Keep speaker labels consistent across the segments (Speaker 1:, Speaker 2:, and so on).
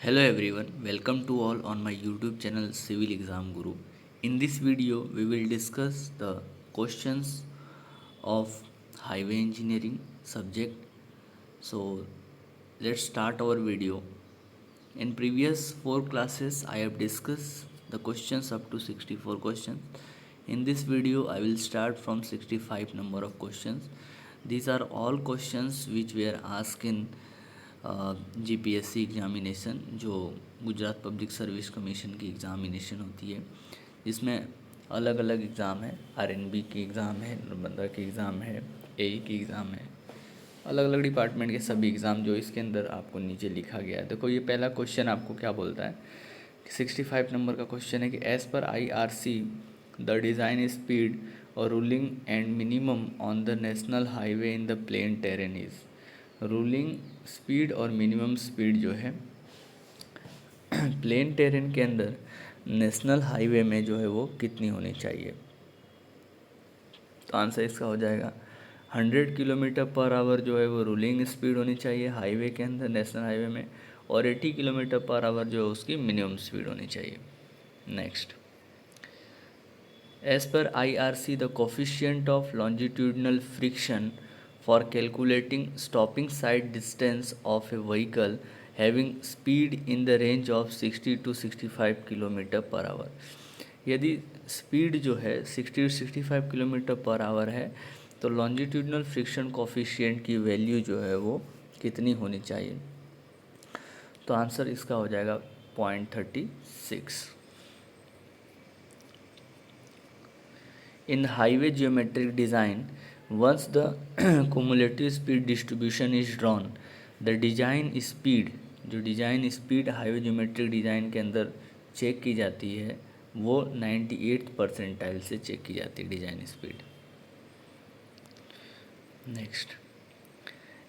Speaker 1: Hello everyone, welcome to all on my YouTube channel Civil Exam Guru. In this video, we will discuss the questions of highway engineering subject. So, let's start our video. In previous 4 classes, I have discussed the questions up to 64 questions. In this video, I will start from 65 number of questions. These are all questions which were asked in GPSC examination जो Gujarat public service commission की examination होती है, जिसमें अलग अलग exam है। RNB की exam है, नर्मदा की एग्ज़ाम है, एई की एग्ज़ाम है, अलग अलग डिपार्टमेंट के सभी एग्ज़ाम जो इसके अंदर आपको नीचे लिखा गया है। देखो ये पहला क्वेश्चन आपको क्या बोलता है, 65 नंबर का क्वेश्चन है कि एज़ पर IRC द डिज़ाइन स्पीड और ruling and minimum on the national highway in the plain terrain is. Ruling speed और मिनिमम स्पीड जो है प्लेन टेरेन के अंदर नेशनल हाईवे में जो है वो कितनी होनी चाहिए। तो आंसर इसका हो जाएगा 100 किलोमीटर पर आवर जो है वो रूलिंग स्पीड होनी चाहिए हाईवे के अंदर, नेशनल हाईवे में, और 80 किलोमीटर पर आवर जो है उसकी मिनिमम स्पीड होनी चाहिए। नेक्स्ट, एज पर IRC the coefficient of longitudinal friction for calculating stopping side distance of a vehicle having speed in the range of 60 to 65 kilometre per hour. यदि speed जो है 60 to 65 kilometre per hour है तो longitudinal friction coefficient की value जो है वो कितनी होनी चाहिए। तो आंसर इसका हो जाएगा 0.36। In highway geometric design, once the cumulative speed distribution is drawn, the design speed, जो design speed highway geometric design के अंदर चेक की जाती है वो 98th परसेंटाइल से चेक की जाती है design speed. Next,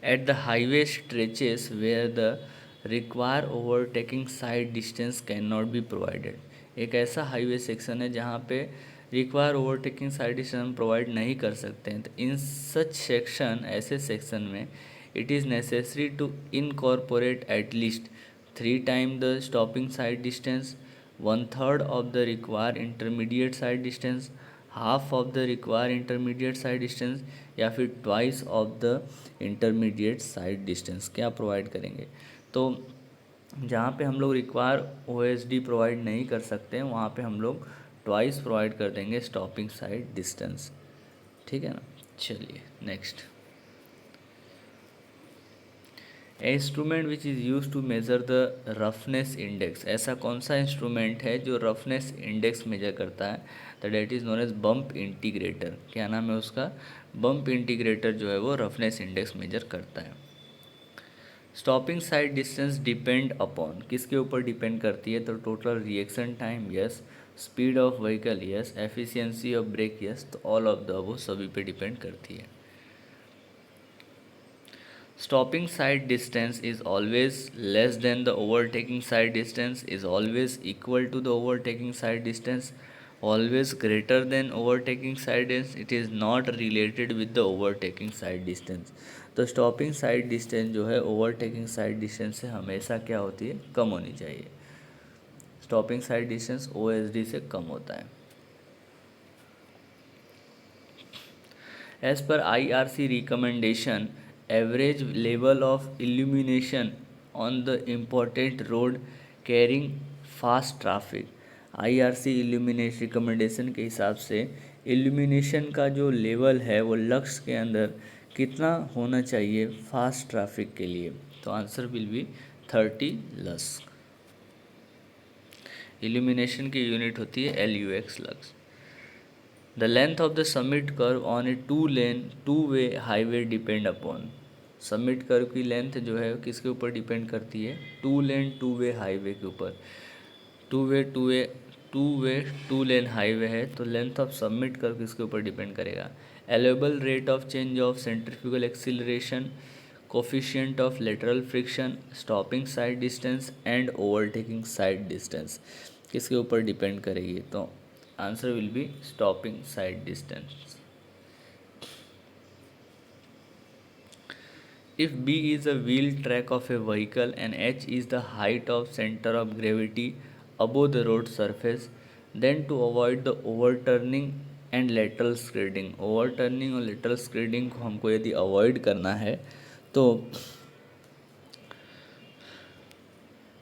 Speaker 1: at the highway stretches where the require overtaking sight distance can not be provided. एक ऐसा हाईवे सेक्शन है जहाँ पे रिक्वायर ओवरटेकिंग साइड डिस्टेंस हम प्रोवाइड नहीं कर सकते हैं। तो इन सच सेक्शन, ऐसे सेक्शन में it is necessary to incorporate at least 3 time the stopping sight distance, 1/3 of the require intermediate sight distance, half of the require intermediate sight distance, या फिर twice of the intermediate sight distance क्या provide करेंगे। तो जहाँ पे हम लोग require OSD provide नहीं कर सकते हैं वहाँ पे हम लोग ट्वाइस प्रोवाइड कर देंगे स्टॉपिंग साइड डिस्टेंस। ठीक है ना। चलिए next, instrument which is use to measure the roughness index. ऐसा कौन सा इंस्ट्रूमेंट है जो रफनेस इंडेक्स मेजर करता है। The that is known as bump integrator. क्या नाम है उसका, बम्प इंटीग्रेटर जो है वो रफनेस इंडेक्स मेजर करता है। Stopping sight distance depend upon, किसके ऊपर डिपेंड करती है। तो total reaction time yes, speed of vehicle yes, efficiency of brake yes. तो ऑल ऑफ द वो सभी पे डिपेंड करती है। Stopping side distance is always less than the overtaking side distance, is always equal to the overtaking side distance, always greater than overtaking side distance, it is not related with the overtaking side distance। तो stopping sight distance जो है overtaking sight distance से हमेशा क्या होती है, कम होनी चाहिए। स्टॉपिंग साइड डिस्टेंस OSD से कम होता है। एज पर IRC recommendation, average level of illumination on the important road carrying fast traffic। IRC illumination recommendation के हिसाब से इल्यूमिनेशन का जो लेवल है वो लक्ष्य के अंदर कितना होना चाहिए फास्ट ट्रैफिक के लिए। तो answer will B 30 lux. Illumination की यूनिट होती है LUX, lux. The length of the summit curve on A 2-lane 2-way highway depend upon. Summit curve की लेंथ जो है किसके ऊपर डिपेंड करती है, 2-lane 2-way हाईवे के ऊपर। टू लेन हाईवे है तो लेंथ ऑफ सबमिट कर्व किसके ऊपर डिपेंड करेगा। Allowable rate of change of centrifugal acceleration, coefficient of lateral friction, stopping sight distance and overtaking sight distance किसके ऊपर डिपेंड करेगी। तो answer will be stopping sight distance. If B is a wheel track of a vehicle and H is the height of center of gravity above the road surface, then to avoid the overturning and lateral skidding, overturning और lateral skidding को हमको यदि avoid करना है तो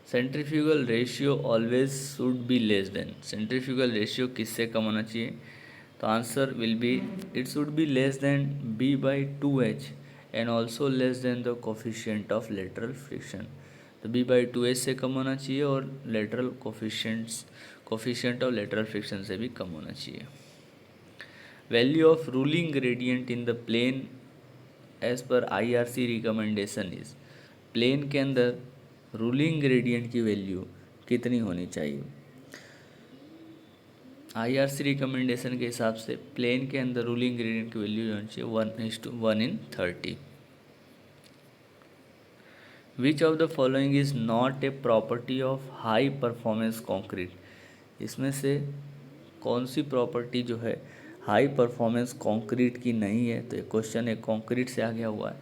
Speaker 1: centrifugal ratio always should be less than, centrifugal ratio किससे कम होना चाहिए? तो answer will be it should be less than B/2H and also less than the coefficient of lateral friction. तो B/2H से कम होना चाहिए और lateral coefficient of lateral friction से भी कम होना चाहिए। Value of ruling gradient in the plain as पर IRC रिकमेंडेशन इज, प्लेन के अंदर रूलिंग ग्रेडियंट की वैल्यू कितनी होनी चाहिए? IRC रिकमेंडेशन के हिसाब से प्लेन के अंदर रूलिंग ग्रेडियंट की वैल्यू होनी चाहिए 1:1/30। विच of the following is not a property of high performance concrete, इसमें से कौन सी प्रॉपर्टी जो है हाई परफॉर्मेंस कॉन्क्रीट की नहीं है? तो एक क्वेश्चन है कॉन्क्रीट से आ गया हुआ है,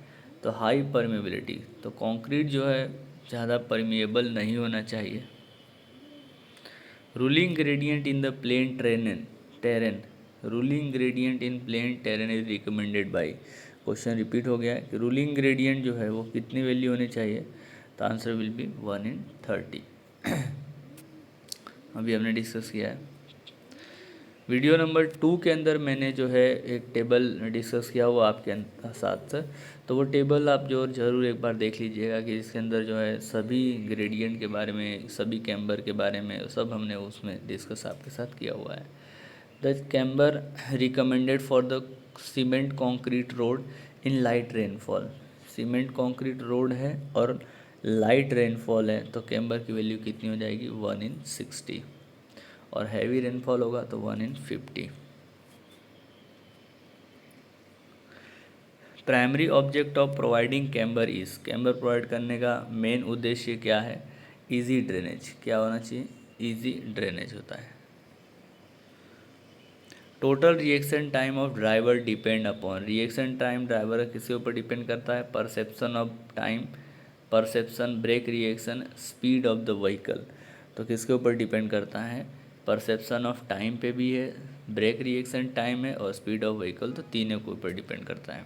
Speaker 1: तो हाई परमेबिलिटी, तो कॉन्क्रीट जो है ज़्यादा परमिएबल नहीं होना चाहिए। Ruling gradient in the plain terrain, ruling gradient in plain terrain is recommended by, question repeat हो गया है कि रूलिंग ग्रेडियंट जो है वो कितनी वैल्यू होनी चाहिए? तो आंसर विल बी 1:30। अभी हमने डिस्कस किया है। वीडियो नंबर 2 के अंदर मैंने जो है एक टेबल डिस्कस किया वो आपके साथ, तो वो टेबल आप जो ज़रूर एक बार देख लीजिएगा कि इसके अंदर जो है सभी ग्रेडियंट के बारे में, सभी कैम्बर के बारे में सब हमने उसमें डिस्कस आपके साथ किया हुआ है। The camber recommended for the cement concrete road in light rainfall, cement concrete road है और लाइट रेनफॉल है, तो कैम्बर की वैल्यू कितनी हो जाएगी? 1:60, और हैवी रेनफॉल होगा तो 1:50। Primary object of providing camber is, camber provide करने का मेन उद्देश्य क्या है? इजी ड्रेनेज, क्या होना चाहिए? इजी ड्रेनेज होता है। Total reaction time of driver depend upon, reaction time driver का किसके ऊपर डिपेंड करता है? Perception of time, perception, brake reaction, speed of the vehicle, तो किसके ऊपर डिपेंड करता है? परसेप्शन ऑफ टाइम पे भी है, ब्रेक रिएक्शन टाइम है और स्पीड ऑफ व्हीकल, तो तीनों के ऊपर डिपेंड करता है।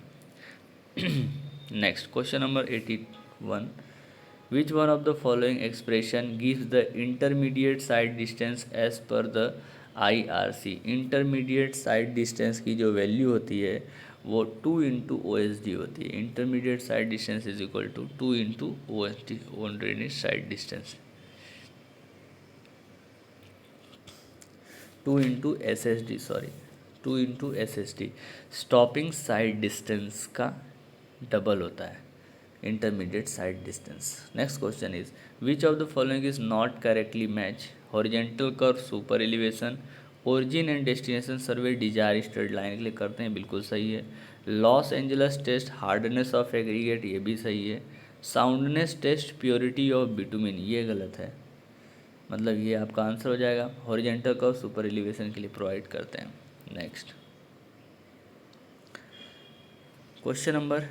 Speaker 1: Next question number 81, which one of the following expression gives the intermediate sight distance as पर the IRC, intermediate sight distance की जो वैल्यू होती है वो 2 × OSD होती है। Intermediate sight distance is equal to 2 × OSD, on drainage sight distance, 2 × SSD, sorry 2 × SSD, stopping sight distance का double होता है intermediate sight distance. Next question is which of the following is not correctly match? Horizontal curve, super elevation, origin and destination survey desire straight line के लिए करते हैं, बिल्कुल सही है। Los Angeles test hardness of aggregate, ये भी सही है। Soundness test purity of bitumen, ये गलत है, मतलब ये आपका आंसर हो जाएगा। हॉरिजेंटल कर्व सुपर एलिवेशन के लिए प्रोवाइड करते हैं। Next question number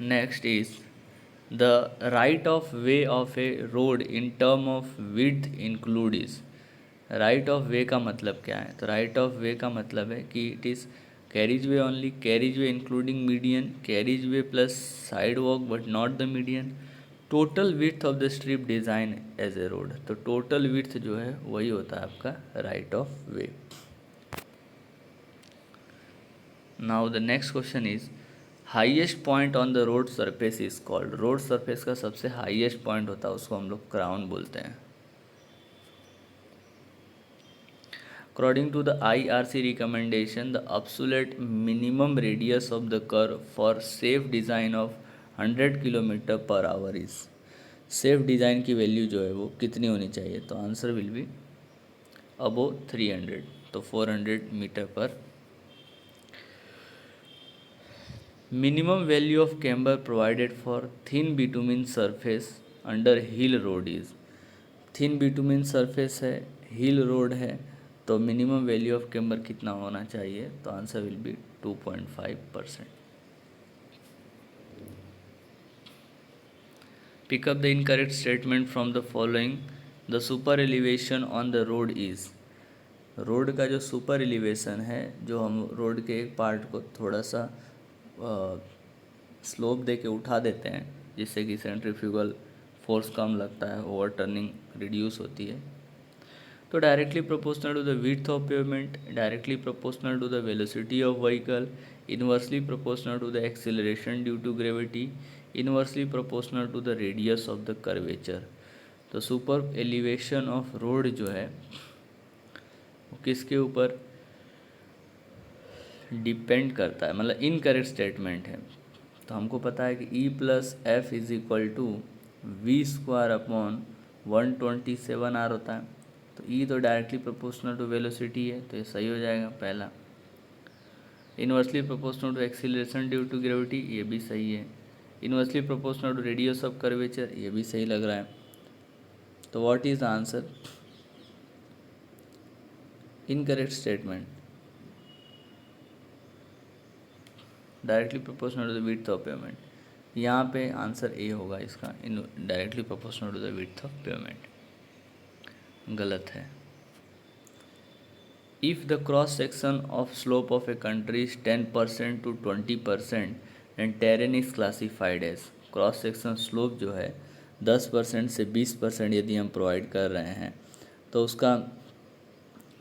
Speaker 1: next is the right of way of A road in term of width include is, right of वे का मतलब क्या है? तो राइट ऑफ वे का मतलब है कि it is carriage way only, carriage way including median, carriage way plus side walk but not the median, total width of the strip design as a road, तो टोटल विड्थ जो है वही होता है आपका right of way. Now the next question is highest point on the road surface is called, road surface का सबसे highest point होता है उसको हम लोग क्राउन बोलते हैं। According to the IRC recommendation the absolute minimum radius of the curve for safe design of 100 km/h is, safe design की वैल्यू जो है वो कितनी होनी चाहिए? तो आंसर विल बी अबोव 300, तो 400 मीटर पर। Minimum value of camber provided for thin bitumen surface under hill road is, thin bitumen surface है, हिल रोड है, तो मिनिमम वैल्यू ऑफ कैम्बर कितना होना चाहिए? तो answer will be 2.5%। Pick up the incorrect statement from the following. The super elevation on the road is. Road का जो super elevation है, जो हम रोड के एक पार्ट को थोड़ा सा स्लोप दे के उठा देते हैं जिससे कि सेंट्रीफ्यूगल फोर्स कम लगता है, ओवर टर्निंग रिड्यूस होती है। तो directly proportional to the width of pavement, directly proportional to the velocity of vehicle, inversely proportional to the acceleration due to gravity, inversely proportional to the radius of the curvature. तो super elevation of road जो है वो किसके ऊपर depend करता है, मतलब incorrect statement है। तो हमको पता है कि E plus F is equal to V square upon 127 R होता है। तो ई तो डायरेक्टली प्रोपोर्शनल टू वेलोसिटी है, तो ये सही हो जाएगा पहला। Inversely proportional to acceleration due to gravity, ये भी सही है। Inversely proportional to radius of curvature, ये भी सही लग रहा है। तो what is the answer? Incorrect statement, directly proportional to the width of pavement. यहाँ पे आंसर ए होगा इसका, in directly proportional to the width of pavement. गलत है। If the cross section of slope of a country is 10% to 20% and terrain is classified as. Cross section slope जो है 10% से 20% यदि हम प्रोवाइड कर रहे हैं तो उसका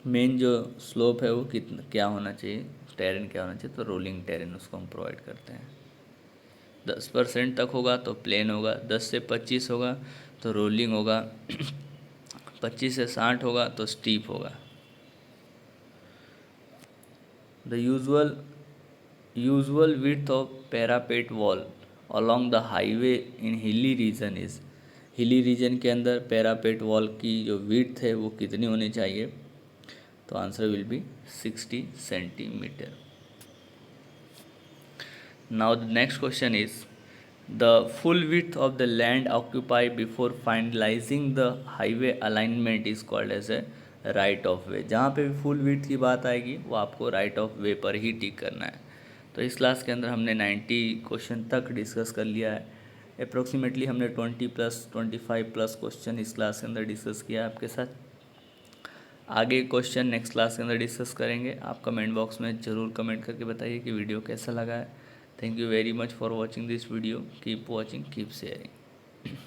Speaker 1: मेन जो स्लोप है वो कितना क्या होना चाहिए, टेरेन क्या होना चाहिए, तो रोलिंग टेरेन उसको हम प्रोवाइड करते हैं। 10% तक होगा तो प्लेन होगा, 10 से 25 होगा तो रोलिंग होगा, 25 से 60 होगा तो स्टीप होगा। The usual width of parapet wall along the highway in hilly region is. Hilly region के अंदर पैरापेट वॉल की जो विड्थ है वो कितनी होनी चाहिए? तो answer will be 60 centimetre. Now the next question is the full width of the land occupy before finalising the highway alignment is called as a right of way. जहाँ पे भी फुल विड्थ की बात आएगी वो आपको राइट ऑफ वे पर ही टिक करना है। तो इस क्लास के अंदर हमने 90 क्वेश्चन तक डिस्कस कर लिया है। अप्रोक्सीमेटली हमने 20+25+ क्वेश्चन इस क्लास के अंदर डिस्कस किया है आपके साथ। आगे क्वेश्चन नेक्स्ट क्लास के अंदर डिस्कस करेंगे। आप कमेंट बॉक्स में ज़रूर कमेंट करके बताइए कि वीडियो कैसा लगा है। Thank you very much for watching this video. Keep watching, keep sharing.